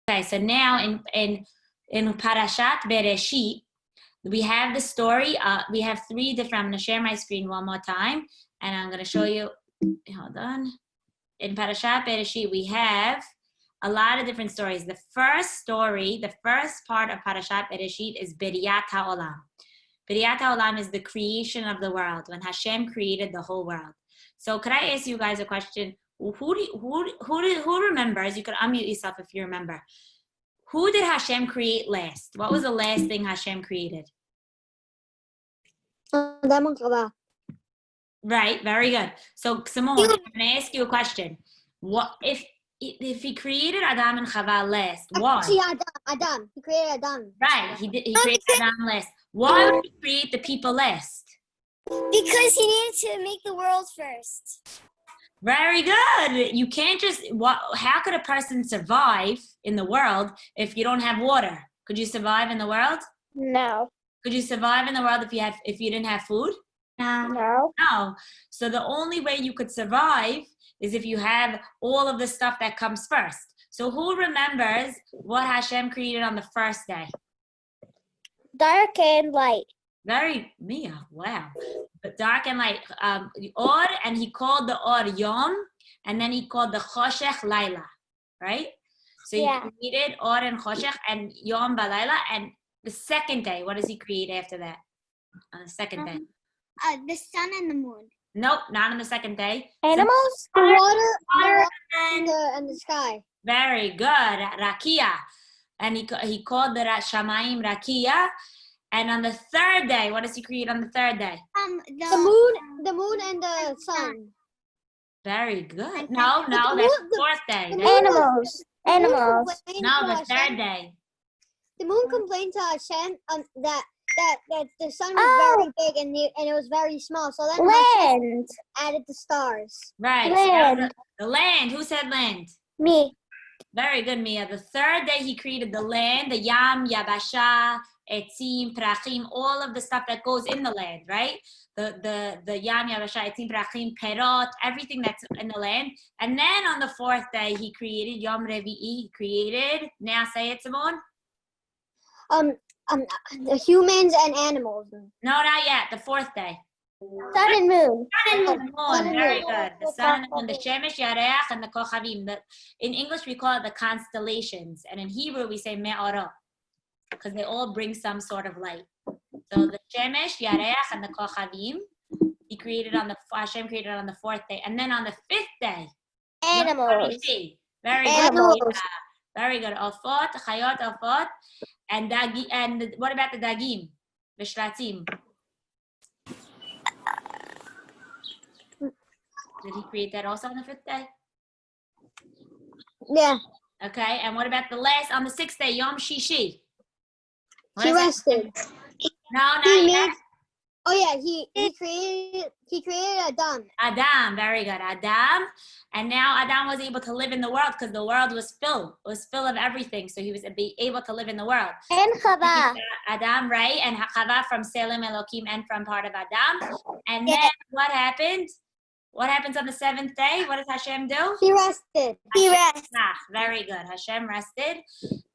Okay, so now in Parashat Beresheet, we have the story. We have three different. I'm going to share my screen one more time, and I'm going to show you. Hold on. In Parashat Beresheet, we have a lot of different stories. The first story, the first part of Parashat Beresheet is Beriat HaOlam. Beriat HaOlam is the creation of the world, when Hashem created the whole world. So could I ask you guys a question? Who remembers? You could unmute yourself if you remember. Who did Hashem create last? What was the last thing Hashem created? Adam and Chava. Right, very good. So Simone, I'm going to ask you a question. What if he created Adam and Chava last? Why? Actually, Adam. He created Adam. Right, he created Adam last. Why would he create the people last? Because he needed to make the world first. Very good. You can't just. How could a person survive in the world if you don't have water? Could you survive in the world? No. Could you survive in the world if you didn't have food? No. No. So the only way you could survive is if you have all of the stuff that comes first. So who remembers what Hashem created on the first day? Dark and light. Mia, wow. But dark and light. Or, and he called the Or Yom, and then he called the Choshech Laila, right? So he created Or and Choshech and Yom Balayla, and the second day, what does he create after that? On the second day. The sun and the moon. Nope, not on the second day. Animals? The water and the sky. Very good. Rakia. And he called the Shamayim Rakia. And on the third day, what does he create on the third day? The moon and the sun. Very good. No, that's the fourth day. Animals. No, the third day. The moon complained to Hashem that the sun was very big and it was very small. So then Land. Hashem added the stars. Right. Land. So the land. Who said land? Me. Very good, Mia. The third day he created the land, the Yam, Yabasha, Etzim, Prachim, all of the stuff that goes in the land, right? The Yam, Yabasha, Etzim, Prachim, Perot, everything that's in the land. And then on the fourth day he created Yom Revi'i. He created. Now say it, Simone. The humans and animals. No, not yet. The fourth day. Sun and moon. Sun and moon. Very good. The sun and the moon, the Shemesh, Yareach, and the Kochavim. In English, we call it the constellations. And in Hebrew, we say Me'orah, because they all bring some sort of light. So the Shemesh, Yareach, and the Kochavim, Hashem created on the fourth day. And then on the fifth day, Animals. Very Animals. good. Very good. Ofot, Chayot, Ofot. And what about the Dagim? The Shratzim. Did he create that also on the fifth day? Yeah. Okay, and what about on the sixth day, Yom Shishi? He rested. No, he created Adam. Adam, very good. Adam. And now Adam was able to live in the world because the world was full. It was full of everything. So he was able to live in the world. And Chava. Adam, right? And Chava from Selim Elohim and from part of Adam. And then what happened? What happens on the seventh day? What does Hashem do? He rested. He rested. Very good. Hashem rested.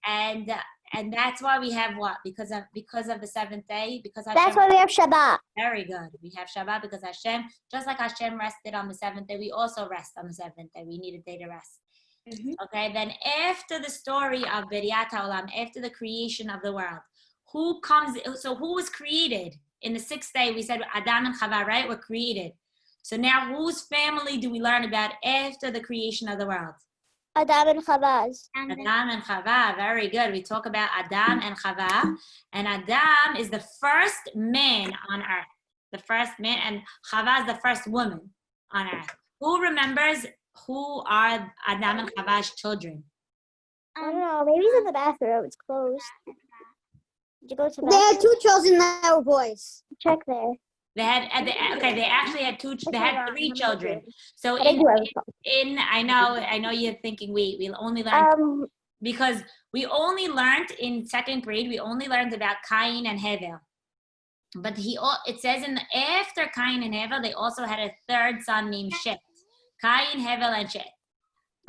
And that's why we have what? Because of the seventh day? Because Hashem, that's why we have Shabbat. Very good. We have Shabbat because Hashem, just like Hashem rested on the seventh day, we also rest on the seventh day. We need a day to rest. Mm-hmm. Okay, then after the story of Beriat HaOlam, after the creation of the world, who was created? In the sixth day, we said Adam and Chava, right, were created. So now whose family do we learn about after the creation of the world? Adam and Chava's. Adam and Chava, very good. We talk about Adam and Chava. And Adam is the first man on earth. The first man, and Chava is the first woman on earth. Who remembers who are Adam and Chava's children? I don't know. Maybe he's in the bathroom. It's closed. Did you go to the bathroom? They had two children that were boys. Check there. They actually had three children. So I know you're thinking, wait, we only learned because we only learned in second grade, we only learned about Cain and Hevel. But it says after Cain and Hevel, they also had a third son named Shet. Cain, Hevel, and Shet.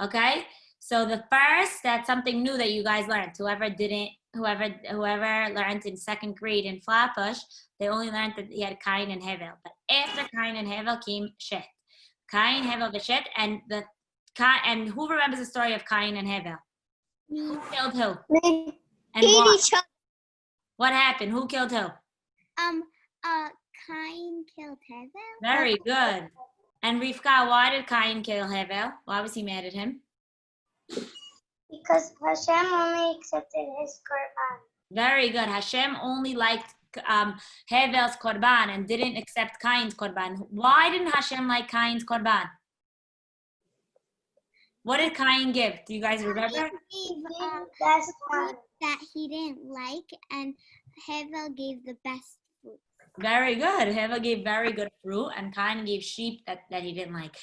Okay? So the first, that's something new that you guys learned. Whoever learned in second grade in Flatbush, they only learned that he had Cain and Hevel. But after Cain and Hevel came Shet. Cain, Hevel, Shet, and who remembers the story of Cain and Hevel? Who killed who? They And hate why? each other. What happened? Who killed who? Cain killed Hevel. Very good. And Rivka, why did Cain kill Hevel? Why was he mad at him? Because Hashem only accepted his korban. Very good. Hashem only liked Hevel's korban and didn't accept Cain's korban. Why didn't Hashem like Cain's korban? What did Cain give? Do you guys remember? Best fruit that he didn't like, and Hevel gave the best fruit. Very good. Hevel gave very good fruit, and Cain gave sheep that he didn't like.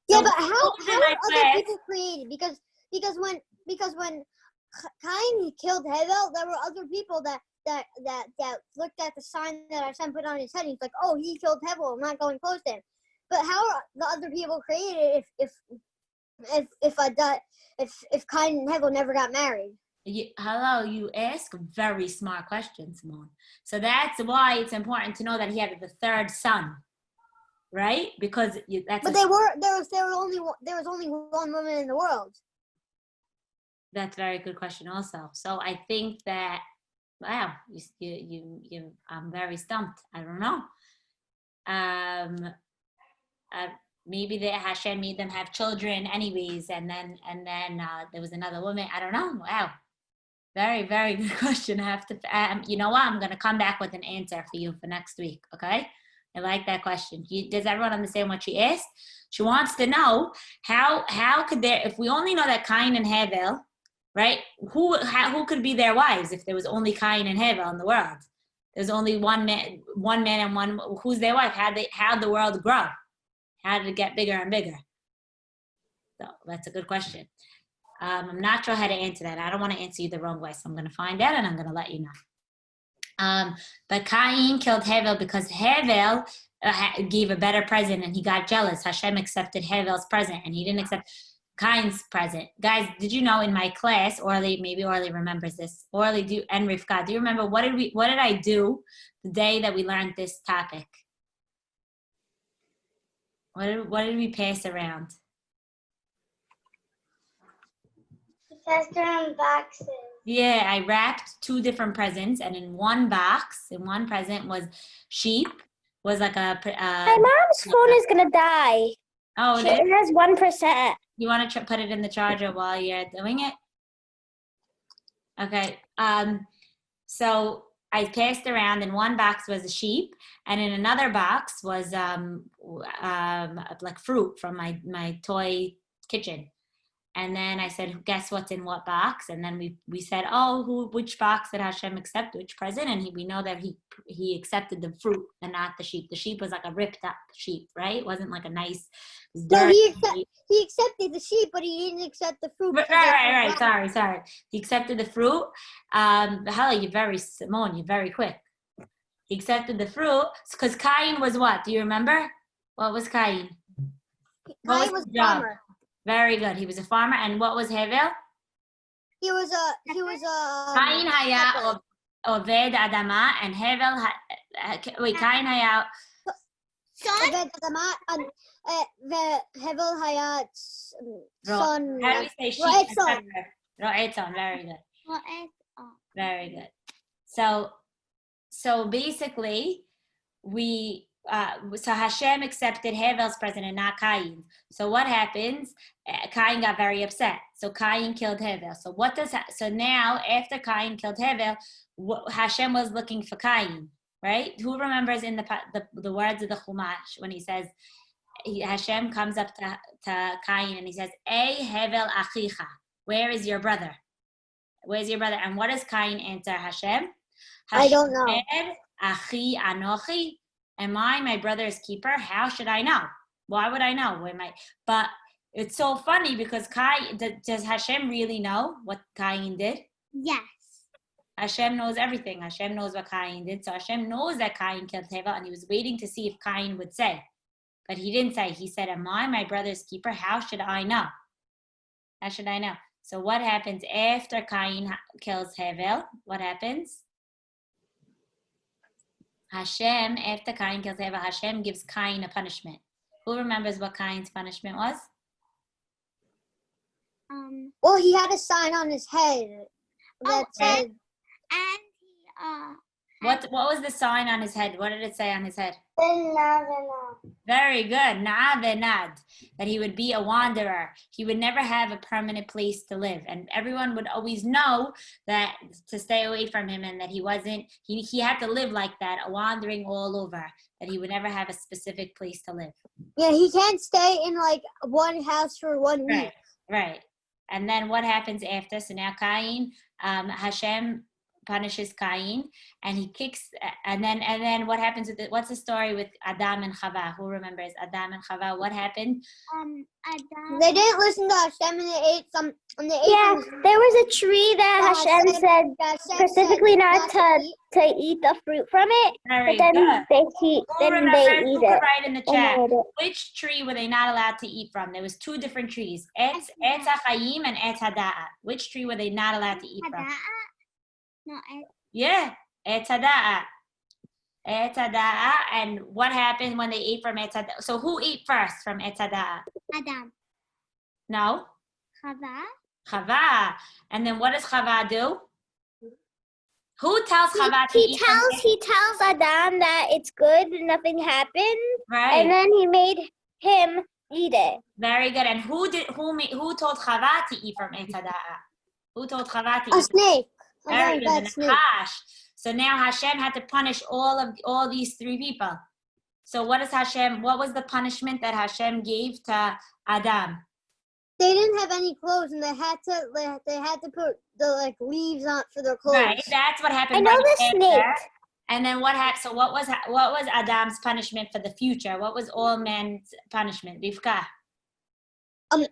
Yeah, So but how in are my other class- people created? Because when Cain killed Hevel, there were other people that looked at the sign that Hashem put on his head. He's like, oh, he killed Hevel. I'm not going close to him. But how are the other people created if Cain and Hevel never got married? Hello, you ask very smart questions, Simone. So that's why it's important to know that he had the third son, right? Because that's. But there was only one woman in the world. That's a very good question, also. So I think that, wow, I'm very stumped. I don't know. Maybe that Hashem made them have children, anyways, and then there was another woman. I don't know. Wow. Very, very good question. I have to, you know what? I'm going to come back with an answer for you for next week. Okay. I like that question. Does everyone understand what she asked? She wants to know how could there, if we only know that Cain and Hevel, right? Who could be their wives if there was only Cain and Hevel in the world? There's only one man and one, who's their wife? How'd the world grow? How did it get bigger and bigger? So that's a good question. I'm not sure how to answer that. I don't want to answer you the wrong way, so I'm going to find out and I'm going to let you know. But Cain killed Hevel because Hevel gave a better present and he got jealous. Hashem accepted Hevel's present and he didn't accept Cain's present. Guys, did you know in my class, maybe Orly remembers this. Orly and Rivka, do you remember what did I do the day that we learned this topic? What did we pass around? Passed around boxes. Yeah, I wrapped 2 different presents, and in one present was sheep, was like a. My mom's phone is gonna die. Oh, It has 1%. you want to put it in the charger while you're doing it? Okay. So I passed around. In one box was a sheep, and in another box was like fruit from my toy kitchen. And then I said, guess what's in what box? And then we said, which box did Hashem accept, which present? And we know that he accepted the fruit and not the sheep. The sheep was like a ripped up sheep, right? It wasn't like a nice. No, he accepted the sheep, but he didn't accept the fruit. Right. Sorry. He accepted the fruit. You're very quick. He accepted the fruit because Cain was what? Do you remember? What was Cain? Cain was a farmer. Very good. He was a farmer. And what was Hevel? He was Cain haya oved adama, and Hevel Cain haya Oved adama, Hevel haya son. How do we say sheep? Ro'etzon. Very good. Very good. So basically, so Hashem accepted Hevel's present and not Cain. So what happens? Cain got very upset. So Cain killed Hevel. So now after Cain killed Hevel, Hashem was looking for Cain, right? Who remembers in the words of the Chumash when he says, Hashem comes up to Cain and he says, Ey Hevel achicha, where is your brother? Where's your brother? And what does Cain answer Hashem? I don't know. Achi anochi. Am I my brother's keeper? How should I know? Why would I know? But it's so funny because does Hashem really know what Cain did? Yes. Hashem knows everything. Hashem knows what Cain did. So Hashem knows that Cain killed Hevel, and he was waiting to see if Cain would say. But he didn't say. He said, am I my brother's keeper? How should I know? How should I know? So what happens after Cain kills Hevel? What happens? Hashem, after Cain kills Hevel, Hashem gives Cain a punishment. Who remembers what Cain's punishment was? Well, he had a sign on his head that said. And he What was the sign on his head? What did it say on his head? Very good. Na'avenad. That he would be a wanderer. He would never have a permanent place to live. And everyone would always know that to stay away from him and that he wasn't, he had to live like that, wandering all over. That he would never have a specific place to live. Yeah, he can't stay in like one house for 1 week. Right. And then what happens after? So now Cain, Hashem punishes Cain, and he kicks. And then what happens with it? What's the story with Adam and Chava? Who remembers Adam and Chava? What happened? Adam. They didn't listen to Hashem, and they ate some. And they ate Yeah, some, there was a tree that Hashem said Hashem specifically said not to eat the fruit from it, Very but then good. they Who eat remembers? it. Who could write in the When they chat? ate it. Which tree were they not allowed to eat from? There was 2 different trees. Etz HaChaim and Etz HaDa'at. Which tree were they not allowed to eat from? No, Yeah, Etz HaDa'at. Etz HaDa'at. And what happened when they ate from Etz HaDa'at? So who ate first from Etz HaDa'at? Adam. No? Chava. Chava. And then what does Chava do? Who tells Chava to He eat from tells Adam that it's good, nothing happened, Right. and then he made him eat it. Very good. And who told Chava to eat from Etz HaDa'at? Who told Chava to eat? a snake. A Very very good. bad The snake. Nachash. So now Hashem had to punish all these 3 people. So what was the punishment that Hashem gave to Adam? They didn't have any clothes, and they had to put the like leaves on for their clothes. Right. That's what happened. I know right the after. snake. And then what happened? So what was Adam's punishment for the future? What was all men's punishment? Rivka. To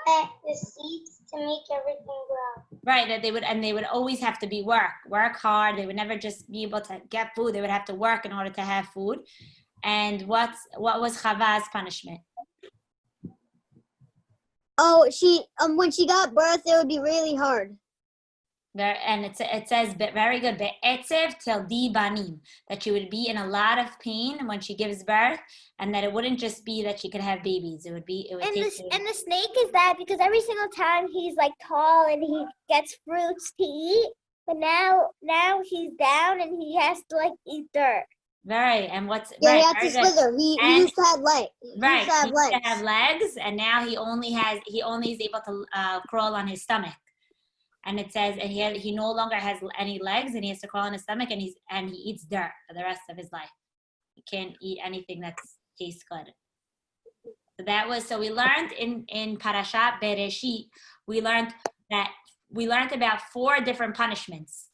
plant the seeds to make everything grow. Right, that they would always have to work hard. They would never just be able to get food. They would have to work in order to have food. And what was Chava's punishment? Oh, she when she got birth, it would be really hard. There, and it says very good, be'etzev till di banim, that she would be in a lot of pain when she gives birth, and that it wouldn't just be that she could have babies. It would And take the snake is that because every single time he's like tall and he gets fruits to eat, but now he's down and he has to like eat dirt. Right, and what's Yeah, right, he had very to good. slither. He used to have legs. Right, He used to have legs. to have legs, and now he only is able to crawl on his stomach. And it says, and he no longer has any legs, and he has to crawl on his stomach, and he eats dirt for the rest of his life. He can't eat anything that tastes good. So we learned in Parashat Beresheet, we learned about 4 different punishments.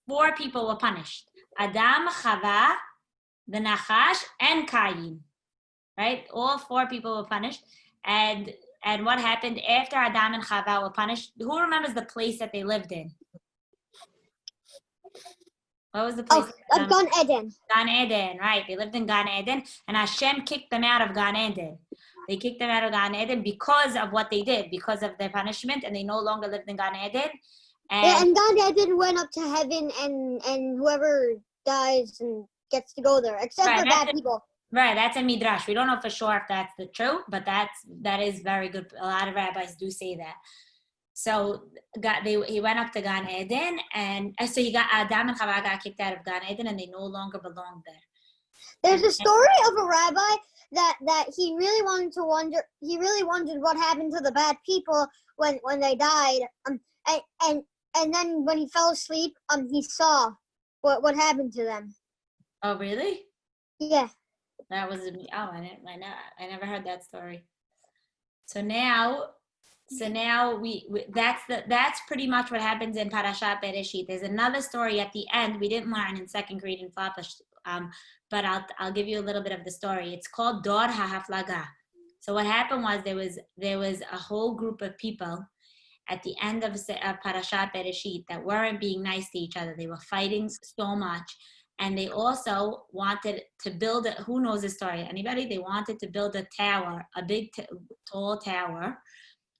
4 people were punished: Adam, Chava, the Nachash, and Cain. Right? All 4 people were punished. And what happened after Adam and Chava were punished? Who remembers the place that they lived in? What was the place? Gan Eden. Gan Eden, right. They lived in Gan Eden, and Hashem kicked them out of Gan Eden. They kicked them out of Gan Eden because of what they did, because of their punishment, and they no longer lived in Gan Eden. And Gan Eden went up to heaven, and whoever dies and gets to go there, except for bad people. Right, that's a midrash. We don't know for sure if that's the truth, but that is very good. A lot of rabbis do say that. So he went up to Gan Eden, and so Adam and Chava got kicked out of Gan Eden, and they no longer belonged there. There's a story of a rabbi that he really wondered what happened to the bad people when they died. And then when he fell asleep, he saw what happened to them. Oh, really? Yeah. That was I never heard that story. So now that's pretty much what happens in Parashat Beresheet. There's another story at the end we didn't learn in second grade in Flapish, but I'll give you a little bit of the story. It's called Dor HaHaflaga. So what happened was there was a whole group of people at the end of Parashat Beresheet that weren't being nice to each other. They were fighting so much. And they also wanted to build who knows the story? Anybody? They wanted to build a tower, a big, tall tower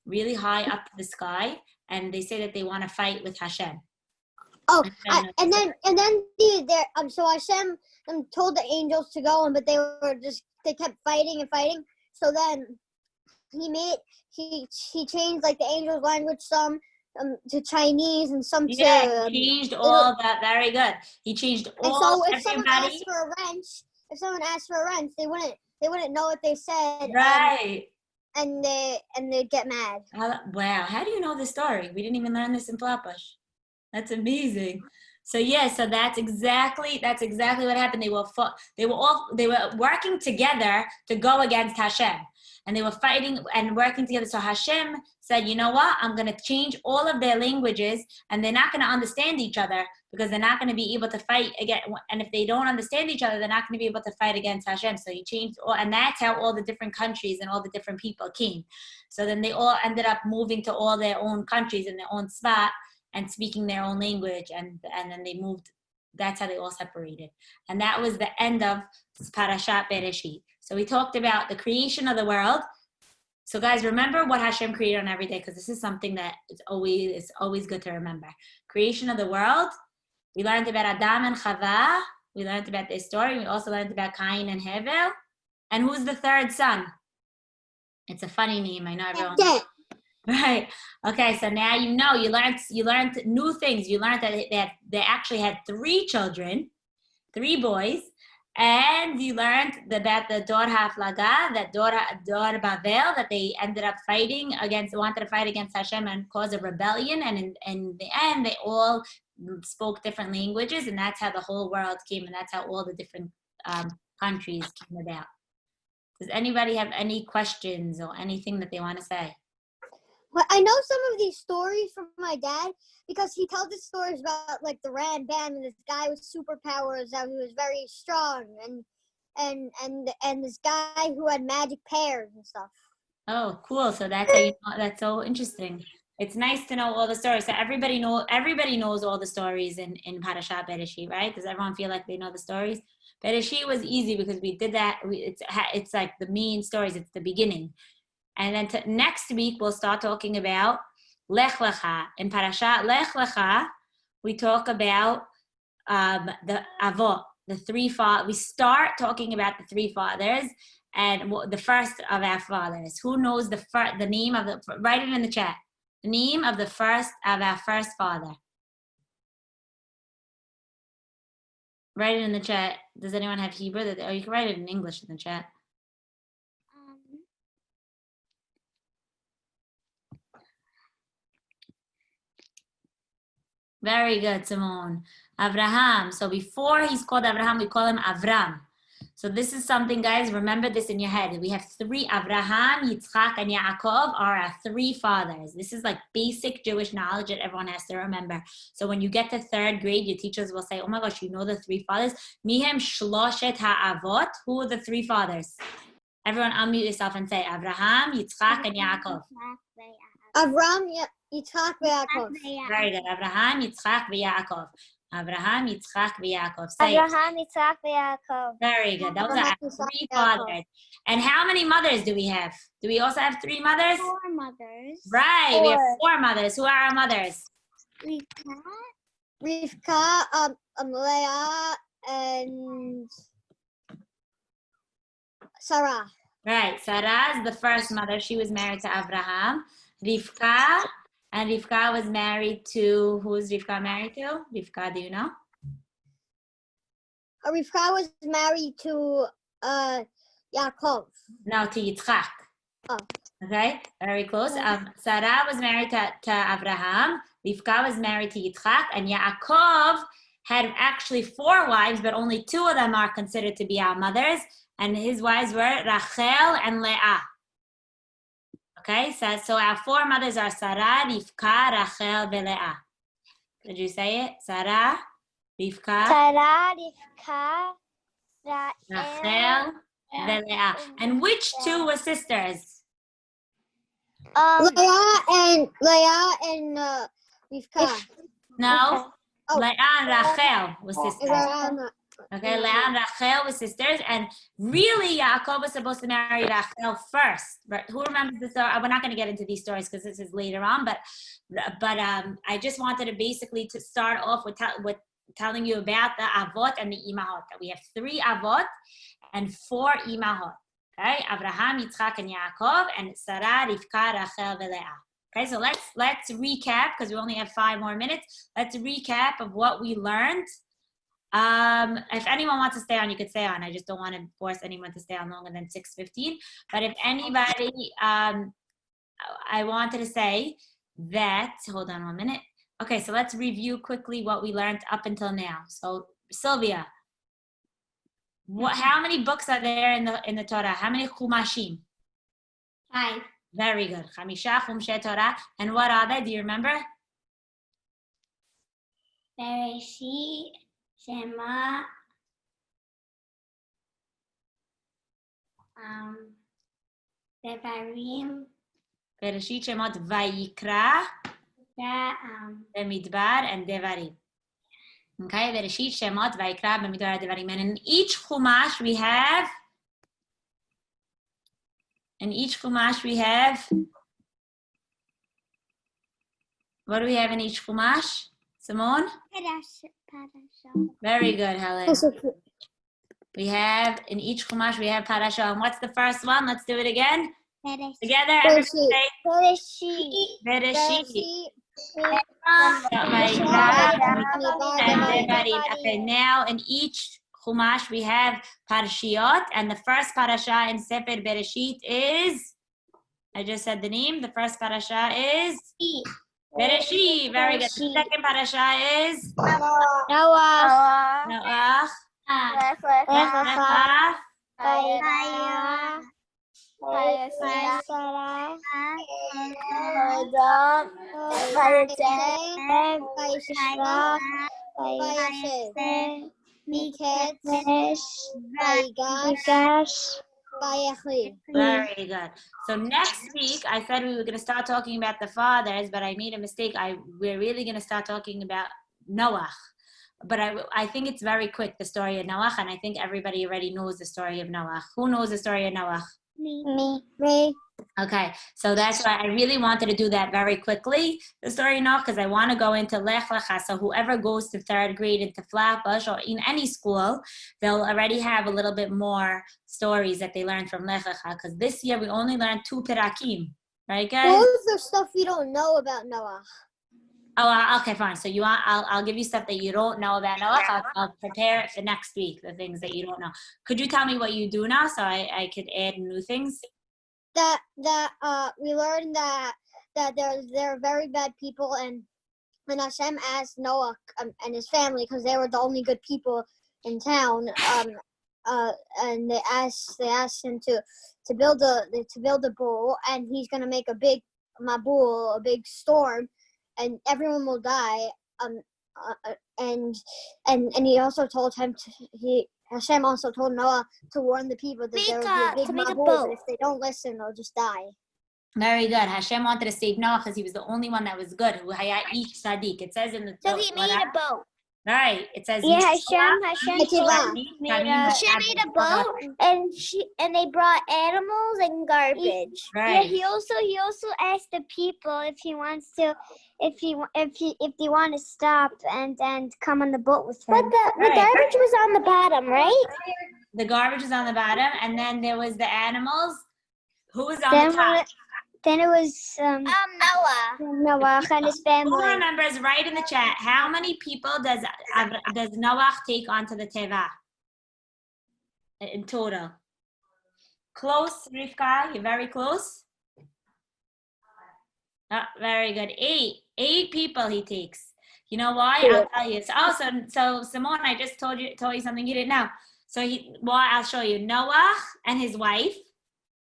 really high up to the sky, and they say that they want to fight with Hashem. Oh, and then so Hashem told the angels to go, but they kept fighting and fighting. So then he changed like the angels' language some to Chinese and some He to changed all that. Very good. He changed all. And so if someone everybody. asked for a wrench, they wouldn't know what they said. Right. And they'd get mad. Wow. How do you know the story? We didn't even learn this in Flatbush. That's amazing. So so that's exactly what happened. They were working together to go against Hashem, and they were fighting and working together. So Hashem said, you know what? I'm going to change all of their languages, and they're not going to understand each other because they're not going to be able to fight again. And if they don't understand each other, they're not going to be able to fight against Hashem. So he changed all, and that's how all the different countries and all the different people came. So then they all ended up moving to all their own countries in their own spot and speaking their own language, and then they moved. That's how they all separated. And that was the end of Parashat Beresheet. So we talked about the creation of the world. So guys, remember what Hashem created on every day, because this is something that is always good to remember. Creation of the world. We learned about Adam and Chava. We learned about their story. We also learned about Cain and Hevel. And who's the third son? It's a funny name. I know everyone. Right. Okay. So now you learned new things. You learned that they actually had 3 children, 3 boys, and you learned about the Dor HaFlaga, that Dor Bavel, that they ended up wanted to fight against Hashem and cause a rebellion. And in the end, they all spoke different languages, and that's how the whole world came, and that's how all the different countries came about. Does anybody have any questions or anything that they want to say? Well, I know some of these stories from my dad because he tells us stories about like the Ram Bam and this guy with superpowers that he was very strong and this guy who had magic pears and stuff. Oh, cool. So that's how that's so interesting. It's nice to know all the stories. So everybody knows all the stories in Parashat Beresheet, right? Does everyone feel like they know the stories? Beresheet was easy because we did that. It's like the main stories. It's the beginning. And then next week, we'll start talking about Lech Lecha. In Parashat Lech Lecha, we talk about the Avot, the 3 fathers. We start talking about the 3 fathers and the first of our fathers. Who knows the name of write it in the chat. The name of the first of our first father. Write it in the chat. Does anyone have Hebrew? Or you can write it in English in the chat. Very good, Simone. Avraham. So before he's called Avraham, we call him Avram. So this is something, guys, remember this in your head. We have 3, Avraham, Yitzchak, and Yaakov are our 3 fathers. This is like basic Jewish knowledge that everyone has to remember. So when you get to 3rd grade, your teachers will say, oh my gosh, you know the 3 fathers? Mihem shloshet ha'avot. Who are the 3 fathers? Everyone unmute yourself and say Avraham, Yitzchak, and Yaakov. Avram, Yitzchak, Yaakov. Very good. Avraham, Yitzchak, Yaakov. Avraham, Yitzchak, Yaakov. Say Abraham, Yitzchak, Yaakov. Very good. Those are 3 fathers. And how many mothers do we have? Do we also have 3 mothers? 4 mothers. Right. 4. We have 4 mothers. Who are our mothers? Rivka, Leah, and Sarah. Right. Sarah is the first mother. She was married to Avraham. Rivka. And Rivka was married to, who is Rivka married to? Rivka, do you know? Rivka was married to Yaakov. No, to Yitzchak. Oh. Okay, very close. Sarah was married to Avraham. Rivka was married to Yitzchak. And Yaakov had actually 4 wives, but only 2 of them are considered to be our mothers. And his wives were Rachel and Leah. Okay, so our 4 mothers are Sarah, Rivka, Rachel, Leah. Did you say it? Sarah, Rivka, Sarah, Rivka, Rachel, Leah. And which 2 were sisters? Leah and Rivka. No, Leah and Rachel were sisters. Okay, Leah and Rachel were sisters, and really Yaakov was supposed to marry Rachel first. But who remembers the story? We're not going to get into these stories because this is later on. But I just wanted to basically to start off with telling you about the avot and the imahot. That we have 3 avot and 4 imahot. Okay, Abraham, Yitzchak, and Yaakov, and Sarah, Rivka, Rachel, and Leah. Okay, so let's recap because we only have 5 more minutes. Let's recap of what we learned. If anyone wants to stay on, you could stay on. I just don't want to force anyone to stay on longer than 6:15. But if anybody, I wanted to say that, hold on 1 minute. Okay, so let's review quickly what we learned up until now. So Sylvia, how many books are there in the Torah? How many chumashim? 5. Very good. Chamisha chumshe Torah. And what are they? Do you remember? Beresheet, Shema, Devarim, Bereshit, Shemot, Vayikra, Bemidbar, and Devarim. Okay, Bereshit, Shemot, Vayikra, Bemidbar, Devarim. And in each chumash we have. What do we have in each chumash? Simone? Parasha. Very good, Helen. We have, in each chumash, we have parasha. And what's the first one? Let's do it again. Beresheet. Together, everybody say Bereshit. Bereshit. Devarim. Okay, now in each chumash, we have parashiot. And the first parasha in Sefer Beresheet is, I just said the name. The first parasha is Beresheet. Very good. The second parasha is Noah. Noach. Lech Lecha. Lecha. Sarah. Adam. Vayishlach. Vayashem. Miketz. Vayigash. Vayachli. Very good. So next week, I said we were going to start talking about the fathers, but I made a mistake. We're really going to start talking about Noach. But I think it's very quick, the story of Noach, and I think everybody already knows the story of Noach. Who knows the story of Noach? Me. Okay, so that's why I really wanted to do that very quickly, the story of Noach, because I want to go into Lech Lecha. So whoever goes to 3rd grade into Flatbush or in any school, they'll already have a little bit more stories that they learned from Lech Lecha, because this year we only learned 2 pirakim, right, guys? What is the stuff you don't know about Noah? Oh, okay, fine. So I'll give you stuff that you don't know about Noach. I'll prepare it for next week, the things that you don't know. Could you tell me what you do know so I could add new things? That we learned that they're very bad people, and Hashem asked Noah and his family, because they were the only good people in town, and they asked him to build a bull, and he's gonna make a big mabul, a big storm, and everyone will die. And he also told Hashem also told Noah to warn the people that there will be a big mabul, and if they don't listen, they'll just die. Very good. Hashem wanted to save Noah because he was the only one that was good. Who haya each tzaddik. It says in the So he made a boat. Right. It says Yeah, Hashem made a boat, and they brought animals and garbage. Right. Yeah, he also asked the people if he wants to, if they want to stop and come on the boat with him. But the garbage was on the bottom, right? The garbage was on the bottom, and then there was the animals. Who was on the top? Then it was Noah and his family. Who remembers? Write in the chat. How many people does Noah take onto the teva in total? Close, Rivka. You're very close. Oh, very good. 8 people he takes. You know why? I'll tell you. So Simone, I just told you something you didn't know. So I'll show you. Noah and his wife.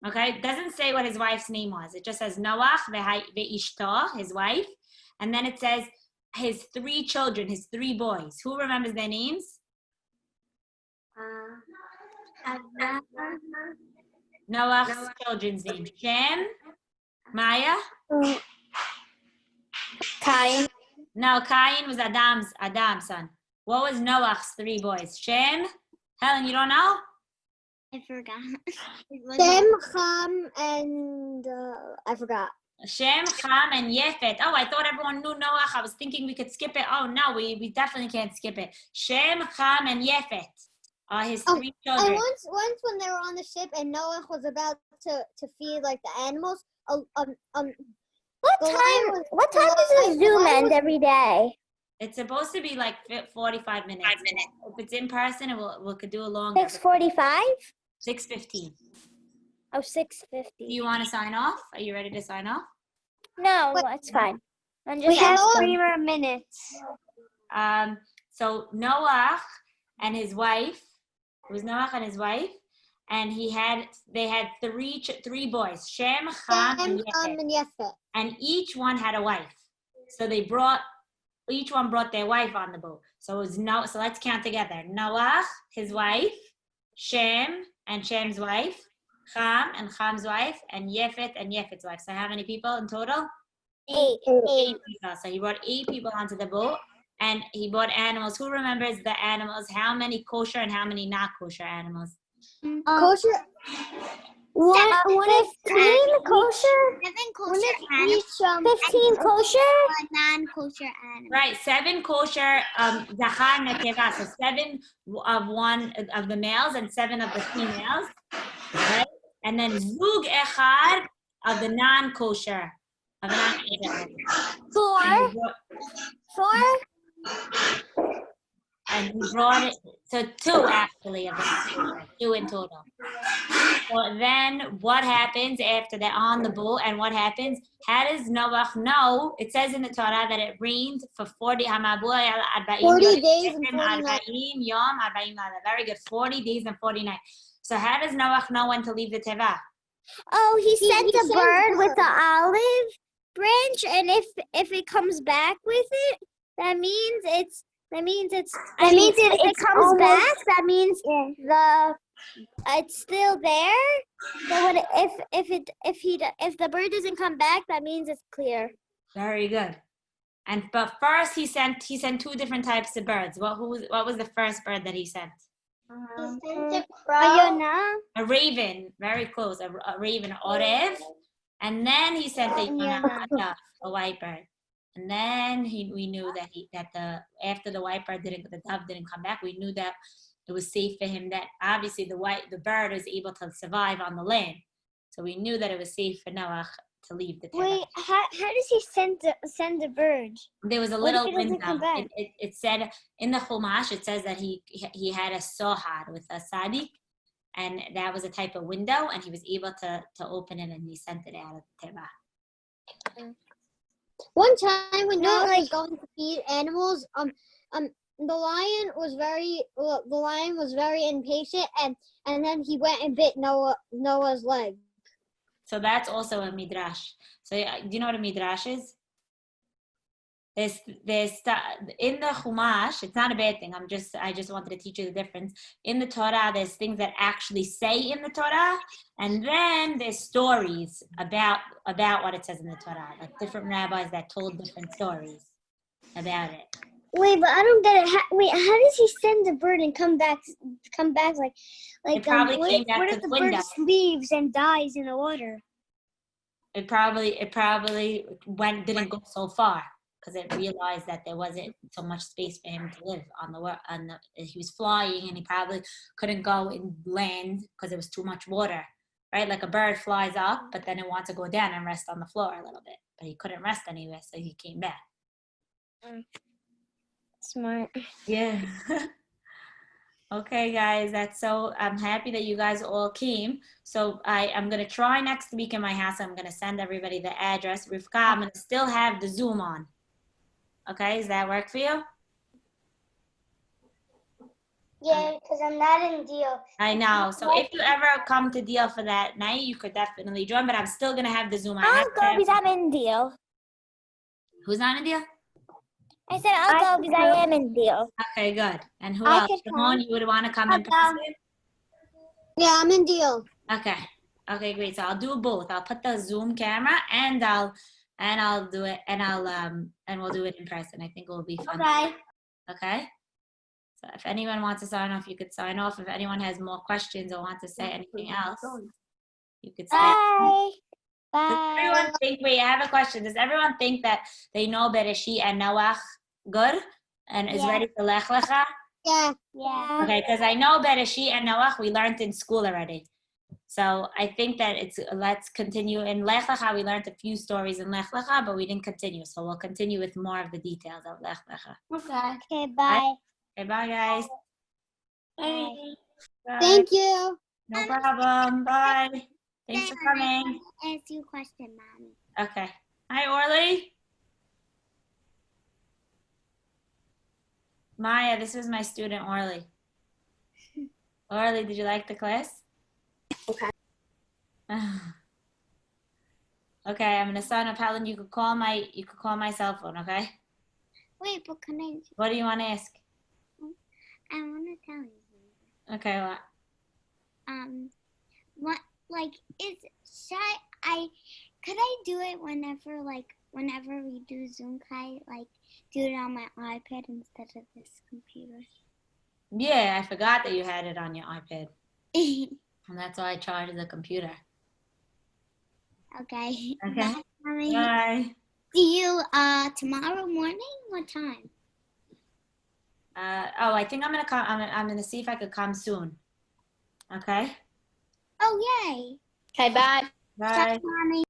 Okay, it doesn't say what his wife's name was. It just says Noach ve'ishto, his wife, and then it says his 3 children, his 3 boys. Who remembers their names? Noach's children's names. Shem, Maya. Cain. No, Cain was Adam's son. What was Noach's 3 boys? Shem? Helen, you don't know? I forgot. Shem, Ham, and I forgot. Shem, Ham, and Yefet. Oh, I thought everyone knew Noach. I was thinking we could skip it. Oh, no, we definitely can't skip it. Shem, Ham, and Yefet are his 3 children. And once when they were on the ship and Noah was about to feed like the animals, What time does the Zoom end every day? It's supposed to be like 45 minutes. If it's in person, we could do a longer. 6:45? 6:15. Oh, 6:50. Do you want to sign off? Are you ready to sign off? No, it's fine. I'm just We have asking. 3 more minutes. So Noach and his wife, it was Noach and his wife, and they had three boys, Shem, Ham, and Yefet. And each one had a wife. So each one brought their wife on the boat. So it was so let's count together. Noach, his wife, Shem and Shem's wife, Ham and Ham's wife, and Yefet's wife. So how many people in total? 8. 8 people. So he brought 8 people onto the boat, and he brought animals. Who remembers the animals? How many kosher and how many not kosher animals? Kosher. 15 kosher? 7 kosher animals. 15 kosher? 1 non-kosher animal. Right, 7 kosher zachar nekeva. So 7 of one of the males and 7 of the females, right? And then zug echad of the non-kosher. Of non-kosher. 4? And he brought it to 2 actually of the 2 in total. So then what happens after they're on the boat, and what happens? How does Noach know? It says in the Torah that it rained for 40 days and 40 nights. Very good. 40 days and 40 nights. So how does Noach know when to leave the teva? Oh, he sent a bird with the olive branch, and if it comes back with it, that means if it comes back, that means it's still there. So if the bird doesn't come back, that means it's clear. Very good. But first he sent 2 different types of birds. What was the first bird that he sent? He sent a crow. A raven. Very close. A raven, orev. And then he sent a white bird. And then we knew that after the white bird the dove didn't come back, we knew that it was safe for him, that obviously the bird was able to survive on the land. So we knew that it was safe for Noach to leave the teva. Wait, how does he send the bird? There was a little window. It said in the Chumash, it says that he had a sohar with a sadik, and that was a type of window, and he was able to open it, and he sent it out of the teva. One time when Noah was going to feed animals, the lion was very impatient, and then he went and bit Noah's leg. So that's also a midrash. So do you know what a midrash is? There's in the Chumash. It's not a bad thing. I just wanted to teach you the difference. In the Torah, there's things that actually say in the Torah, and then there's stories about what it says in the Torah, like different rabbis that told different stories about it. Wait, but I don't get it. How does he send the bird and come back like It probably came back what to if the the window. bird leaves and dies in the water? It probably didn't go so far, because it realized that there wasn't so much space for him to live he was flying, and he probably couldn't go and land because there was too much water, right? Like a bird flies up, but then it wants to go down and rest on the floor a little bit, but he couldn't rest anywhere, so he came back. Smart. Yeah. Okay, guys, I'm happy that you guys all came. So I'm going to try next week in my house. I'm going to send everybody the address. Rivka, I'm going to still have the Zoom on. Okay, does that work for you? Yeah, because I'm not in deal. I know. So if you ever come to deal for that night, you could definitely join, but I'm still going to have the Zoom. I'll go because I'm in deal. Who's not in deal? I said I'll go because I am in deal. Okay, good. And who else? Shimon, you would want to come in person? Yeah, I'm in deal. Okay. Okay, great. So I'll do both. I'll put the Zoom camera and I'll do it, and we'll do it in person. I think it will be fun. Okay. Okay? So if anyone wants to sign off, you could sign off. If anyone has more questions or wants to say anything else, you could say. Bye. Does Bye. everyone think, wait, I have a question. Does everyone think that they know Bereshit and Noach good and is Yeah. ready for Lech Lecha? Yeah. Yeah. Okay, because I know Bereshit and Noach we learned in school already. So I think that let's continue. In Lech Lecha, we learned a few stories in Lech Lecha, but we didn't continue. So we'll continue with more of the details of Lech Lecha. Okay. Okay, bye. Okay, bye guys. Bye. Bye. Thank you. No problem. Bye. Thanks for coming. Ask you a question, Mommy. Okay. Hi, Orly. Maya, this is my student, Orly. Orly, did you like the class? Okay. Okay, I'm gonna sign up. Helen, you could call my cell phone, okay? Wait, but can I? What do you want to ask? I want to tell you something. Okay, what? What like could I do it whenever we do Zoom? Could I do it on my iPad instead of this computer? Yeah, I forgot that you had it on your iPad, and that's why I charged the computer. Okay. Okay. Bye, Mommy. Bye. See you tomorrow morning. What time? Oh, I think I'm gonna come. I'm gonna see if I could come soon. Okay. Oh, yay. Okay, bye. Bye. Mommy.